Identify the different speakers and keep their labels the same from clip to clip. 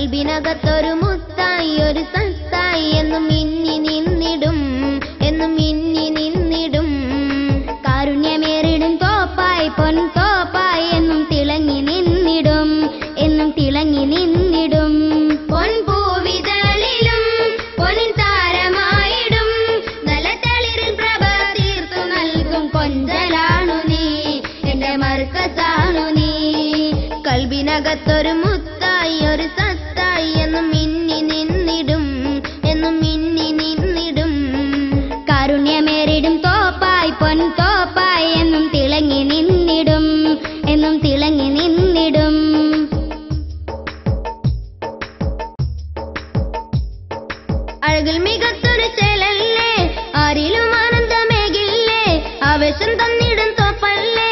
Speaker 1: കൽബിനകത്തൊരു മുത്തായി ഒരു സത്തായി എന്നും മിന്നി നിന്നിടും കാരുണ്യമേറിടും തോപ്പായി പൊൻ തോപ്പായി എന്നും തിളങ്ങി നിന്നിടും പൊൻപൂവിതളിലും പൊന്നിൻ താരമായിടും നല്ല തളിരിൽ പ്രഭ തീർത്തു നൽകും കൊഞ്ചലാണു നീ എന്റെ മർക്കസാണു നീ കൽബിനകത്തൊരു മുത്തായി ഒരു സത്തായി എന്നും മിന്നി നിന്നിടും കാരുണ്യമേറിടും തോപ്പായി പൊൻ തോപ്പായി എന്നും തിളങ്ങി നിന്നിടും അഴകിൽ മികത്തൊരു ചേലല്ലേ ആരിലും ആനന്ദമേകില്ലേ ആവേശം തന്നിടും തോപ്പല്ലേ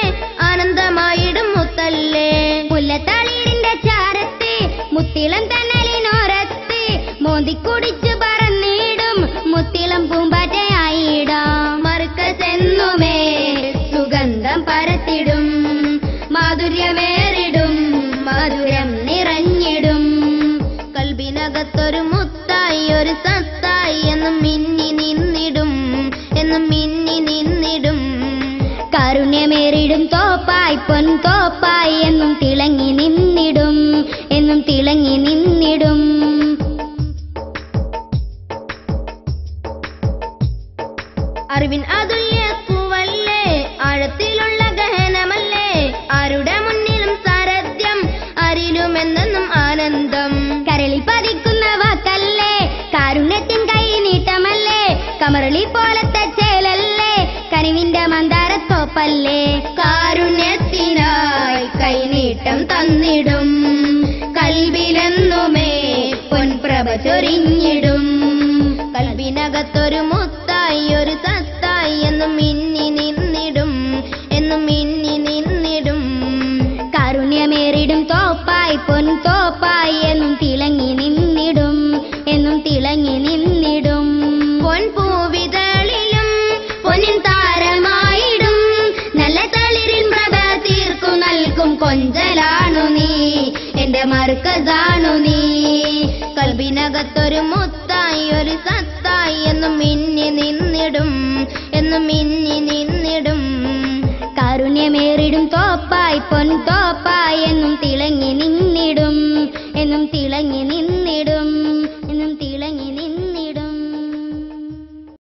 Speaker 1: ആനന്ദമായിടും മുത്തല്ലേ മുല്ലത്തളിരിന്റെ ചാരത്തെ മുത്തിളം തന്നലിനോരത്തെ മോന്തിക്കുടിച്ചു പറന്നിടും മുത്തിളം പൂമ്പാറ്റയായിടാം മർക്കസെന്നുമേ സുഗന്ധം പരത്തിടും മാധുര്യമേറിടും മധുരം നിറഞ്ഞിടും കൽബിനകത്തൊരു മുത്തായി ഒരു സത്തായി എന്നും മിന്നി നിന്നിടും കാരുണ്യമേറിടും തോപ്പായി പൊൻ തോപ്പായി എന്നും തിളങ്ങി നിന്നിടും അറിവിൻ അതുല്യ പൂവല്ലേ ആഴത്തിലുള്ള ഗഹനമല്ലേ ആരുടെ മുന്നിലും സാരഥ്യം ആരിലുമെന്നും ആനന്ദം കരളിൽ പതിക്കുന്ന വാക്കല്ലേ കാരുണ്യത്തിൻ കൈ നീട്ടമല്ലേ കമറളി പോലത്തെ ചേലല്ലേ കനിവിന്റെ മന്ദാരത്തോപ്പല്ലേ കാരുണ്യത്തിനായി കൈനീട്ടം തന്നിടും കൽബിലെന്നുമേ പൊൻപ്രഭ ചൊരിഞ്ഞിടും കൽബിനകത്തൊരു മുത്തായി ഒരു സത്തായി എന്നും മിന്നി നിന്നിടും കാരുണ്യമേറിടും തോപ്പായി പൊൻ തോപ്പായി എന്നും തിളങ്ങി നിന്നിടും പൊൻപൂവിതളിലും പൊന്നിൻ താരമായിടും നല്ല തളിരിൽ പ്രഭ തീർത്തു നൽകും കൊഞ്ചലാണു നീ എന്റെ മർക്കസാണു നീ കൽബിനകത്തൊരു മുത്തായി ഒരു സത്തായി എന്നും മിന്നി നിന്നിടും കാരുണ്യമേറിടും തോപ്പായി പൊൻ തോപ്പായി എന്നും തിളങ്ങി നിന്നിടും